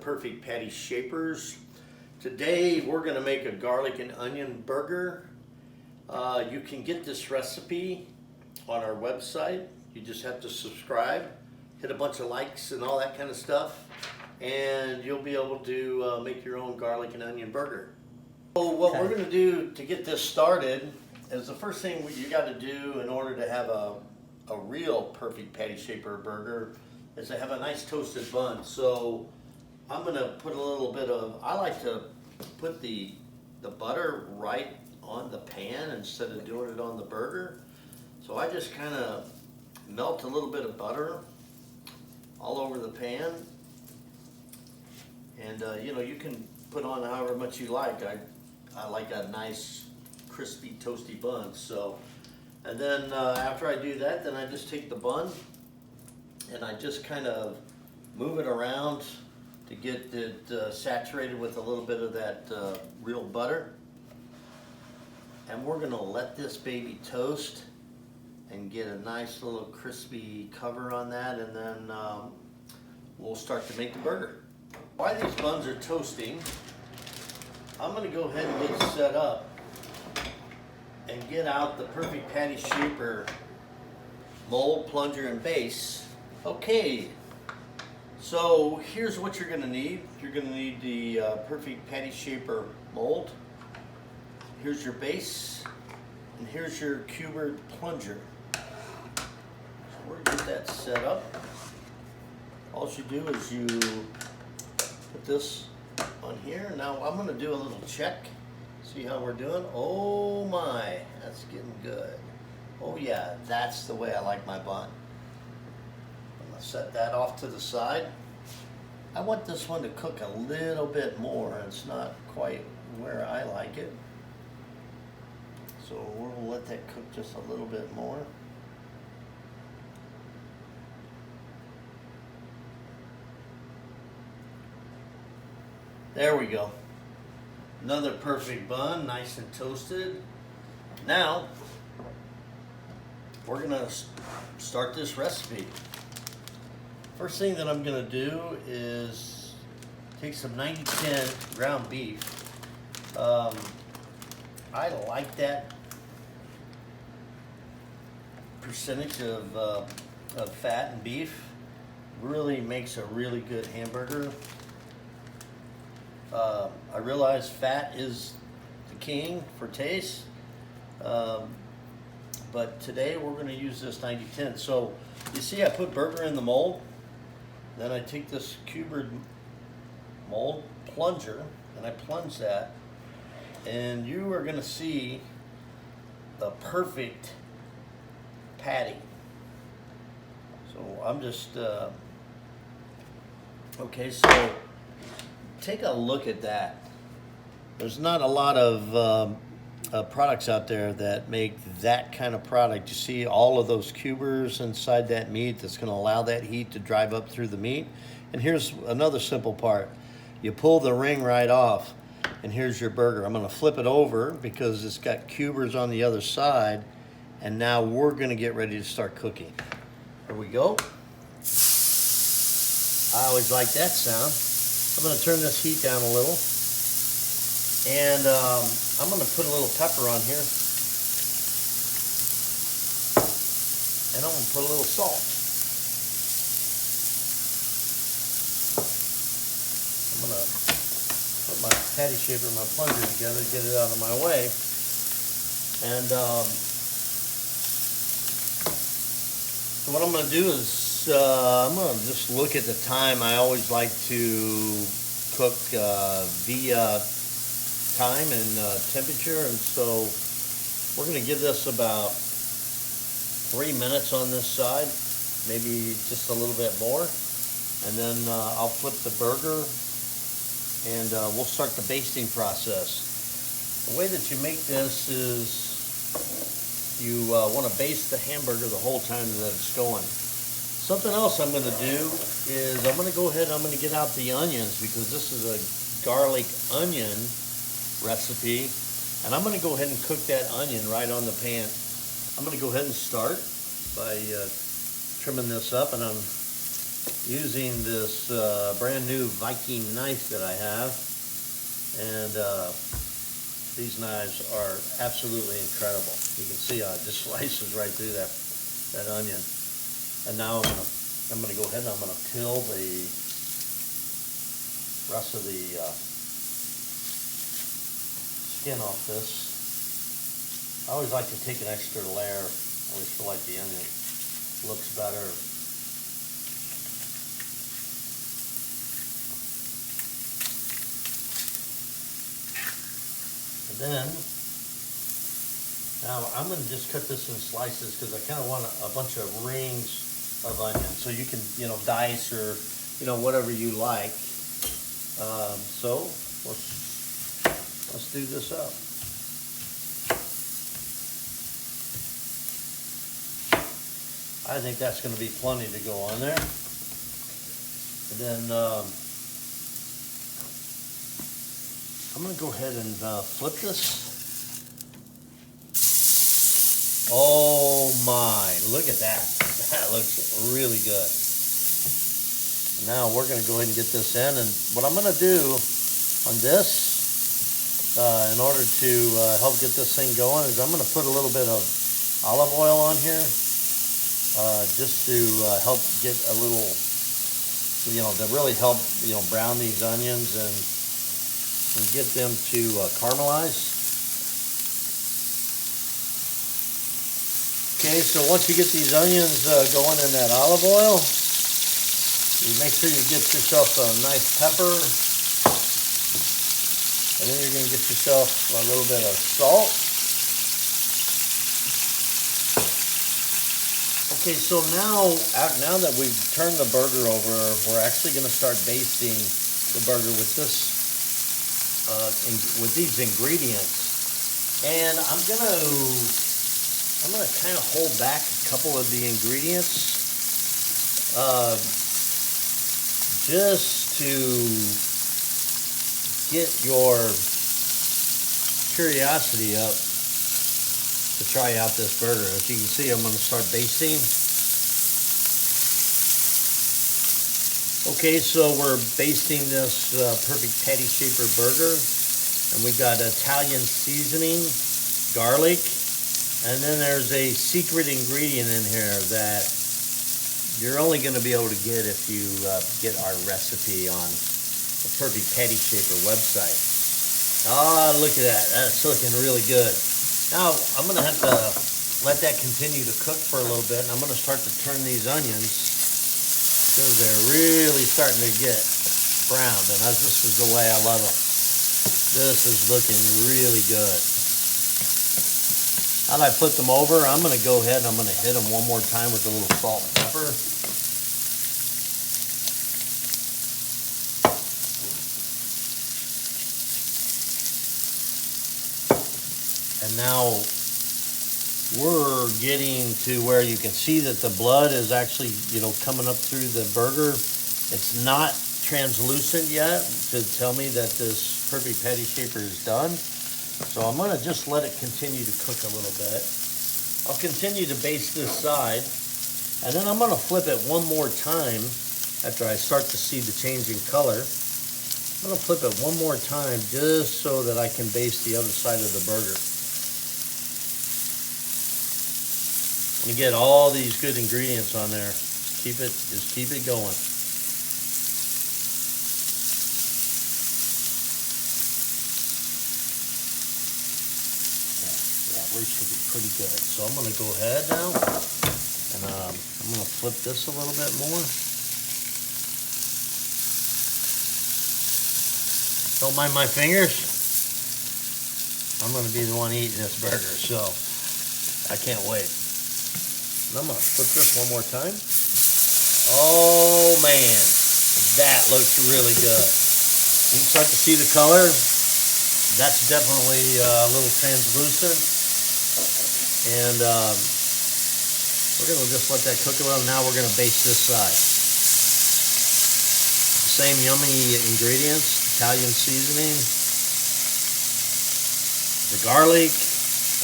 Perfect Patty Shaperz. Today we're going to make a garlic and onion burger. You can get this recipe on our website. You just have to subscribe, hit a bunch of likes and all that kind of stuff, and you'll be able to make your own garlic and onion burger. So what we're going to do to get this started is the first thing you got to do in order to have a real Perfect Patty Shaperz burger is to have a nice toasted bun. So I'm going to put a little bit of, I like to put the butter right on the pan instead of doing it on the burger. So I just kind of melt a little bit of butter all over the pan. And you know, you can put on however much you like. I like a nice crispy toasty bun. So, and then after I do that, then I just take the bun and I just kind of move it around to get it saturated with a little bit of that real butter. And we're gonna let this baby toast and get a nice little crispy cover on that, and then we'll start to make the burger. While these buns are toasting, I'm gonna go ahead and get set up and get out the Perfect Patty Shaperz mold, plunger, and base. Okay, so here's what you're gonna need. You're gonna need the Perfect Patty Shaperz mold. Here's your base, and here's your cubered plunger. So we're gonna get that set up. All you do is you put this on here. Now I'm gonna do a little check. See how we're doing? Oh my, that's getting good. Oh yeah, that's the way I like my bun. I'm gonna set that off to the side. I want this one to cook a little bit more. It's not quite where I like it. So we'll let that cook just a little bit more. There we go. Another perfect bun, nice and toasted. Now, we're gonna start this recipe. First thing that I'm gonna do is take some 90-10 ground beef. I like that percentage of fat and beef. Really makes a really good hamburger. I realize fat is the king for taste, but today we're going to use this 90-10. So you see I put burger in the mold, then I take this cubered mold plunger and I plunge that, and you are going to see the perfect patty. So I'm just, okay, so take a look at that. There's not a lot of products out there that make that kind of product. You see all of those cubers inside that meat that's going to allow that heat to drive up through the meat. And here's another simple part. You pull the ring right off, and here's your burger. I'm going to flip it over because it's got cubers on the other side, and now we're going to get ready to start cooking. Here we go. I always like that sound. I'm going to turn this heat down a little, and I'm going to put a little pepper on here, and I'm going to put a little salt. I'm going to put my patty shaper and my plunger together, get it out of my way, and so what I'm going to do is I'm going to just look at the time. I always like to cook via time and temperature, and so we're going to give this about 3 minutes on this side, maybe just a little bit more, and then I'll flip the burger and we'll start the basting process. The way that you make this is you want to baste the hamburger the whole time that it's going. Something else I'm going to do is I'm going to go ahead and I'm going to get out the onions, because this is a garlic onion recipe, and I'm going to go ahead and cook that onion right on the pan. I'm going to go ahead and start by trimming this up, and I'm using this brand new Viking knife that I have, and these knives are absolutely incredible. You can see how it just slices right through that onion. And now I'm gonna go ahead and I'm gonna peel the rest of the skin off this. I always like to take an extra layer. I always feel like the onion looks better. And then, now I'm going to just cut this in slices because I kind of want a bunch of rings of onion. So you can, dice or, whatever you like. So let's do this up. I think that's going to be plenty to go on there. And then I'm going to go ahead and flip this. Oh my, look at that. That looks really good. Now we're going to go ahead and get this in. And what I'm going to do on this, in order to help get this thing going, is I'm going to put a little bit of olive oil on here. Just to help get a little, to really help, brown these onions and get them to caramelize. Okay, so once you get these onions going in that olive oil, you make sure you get yourself a nice pepper, and then you're going to get yourself a little bit of salt. Okay, so now that we've turned the burger over, we're actually going to start basting the burger with these ingredients. And I'm gonna kind of hold back a couple of the ingredients, just to get your curiosity up to try out this burger. As you can see, I'm going to start basting. Okay, so we're basting this Perfect Patty Shaperz burger, and we got Italian seasoning, garlic, and then there's a secret ingredient in here that you're only going to be able to get if you get our recipe on the Perfect Patty Shaperz website. Ah, look at that. That's looking really good. Now, I'm going to have to let that continue to cook for a little bit, and I'm going to start to turn these onions because they're really starting to get browned, and this is the way I love them. This is looking really good. Now that I put them over, I'm going to go ahead and I'm going to hit them one more time with a little salt and pepper. And now we're getting to where you can see that the blood is actually, coming up through the burger. It's not translucent yet to tell me that this Perfect Patty Shaperz is done. So I'm going to just let it continue to cook a little bit. I'll continue to baste this side, and then I'm going to flip it one more time after I start to see the change in color. I'm going to flip it one more time just so that I can baste the other side of the burger. You get all these good ingredients on there. Just keep it going. Yeah, we should be pretty good. So I'm going to go ahead now, and I'm going to flip this a little bit more. Don't mind my fingers. I'm going to be the one eating this burger, so I can't wait. And I'm going to flip this one more time. Oh man, that looks really good. You can start to see the color. That's definitely a little translucent. And we're going to just let that cook a little. Now we're going to baste this side. Same yummy ingredients, Italian seasoning, the garlic,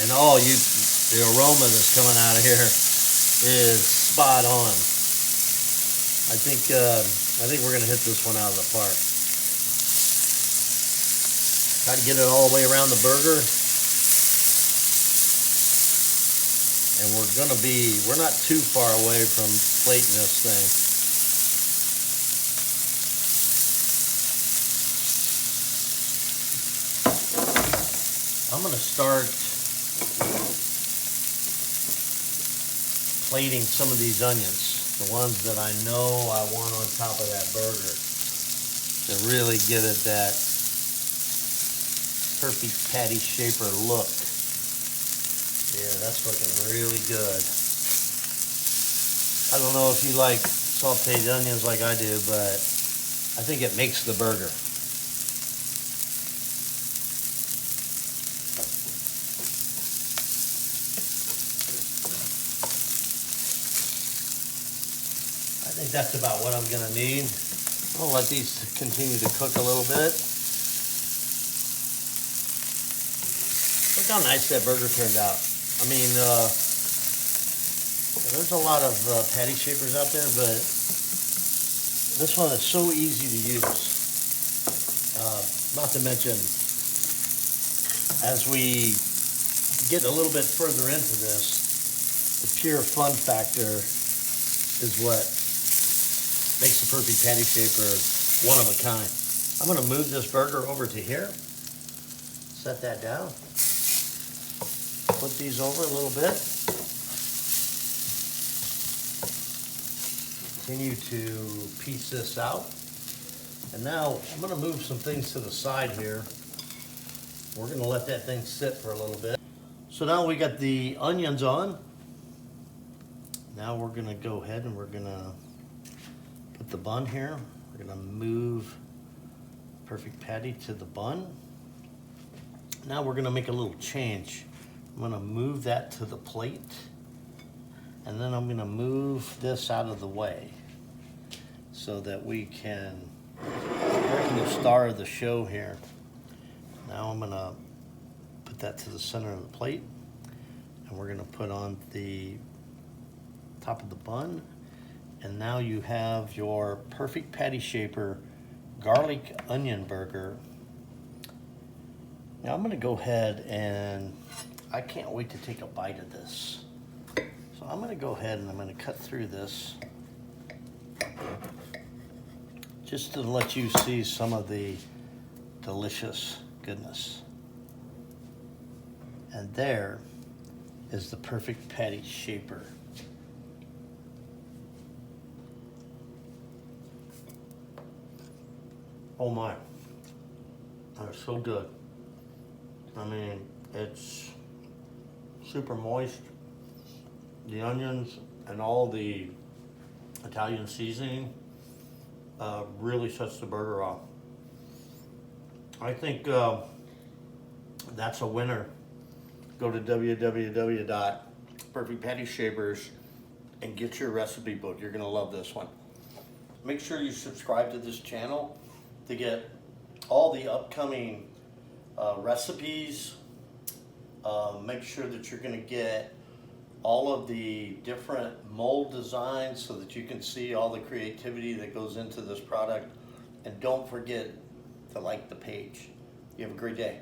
and the aroma that's coming out of here is spot on. I think we're gonna hit this one out of the park. Try to get it all the way around the burger. And we're not too far away from plating this thing. I'm gonna start plating some of these onions, the ones that I know I want on top of that burger, to really give it that Perfect Patty Shaper look. Yeah, that's looking really good. I don't know if you like sauteed onions like I do, but I think it makes the burger. I think that's about what I'm gonna need. I'll let these continue to cook a little bit. Look how nice that burger turned out. I mean, there's a lot of patty shapers out there, but this one is so easy to use. Not to mention, as we get a little bit further into this, the pure fun factor is what makes the Perfect Patty Shaper one of a kind. I'm gonna move this burger over to here, set that down, flip these over a little bit, continue to piece this out. And now I'm gonna move some things to the side here. We're gonna let that thing sit for a little bit. So now we got the onions on. Now we're gonna go ahead and we're gonna put the bun here. We're gonna move Perfect Patty to the bun. Now we're gonna make a little change. I'm gonna move that to the plate, and then I'm gonna move this out of the way so that we can bring the star of the show here. Now I'm gonna put that to the center of the plate, and we're gonna put on the top of the bun. And now you have your Perfect Patty Shaper garlic onion burger. Now I'm gonna go ahead and I can't wait to take a bite of this. So I'm gonna go ahead and I'm gonna cut through this just to let you see some of the delicious goodness. And there is the Perfect Patty Shaper. Oh my, that's so good. I mean, it's super moist. The onions and all the Italian seasoning really sets the burger off. I think that's a winner. Go to www.perfectpattyshapers and get your recipe book. You're gonna love this one. Make sure you subscribe to this channel to get all the upcoming recipes. Make sure that you're gonna get all of the different mold designs so that you can see all the creativity that goes into this product. And don't forget to like the page. You have a great day.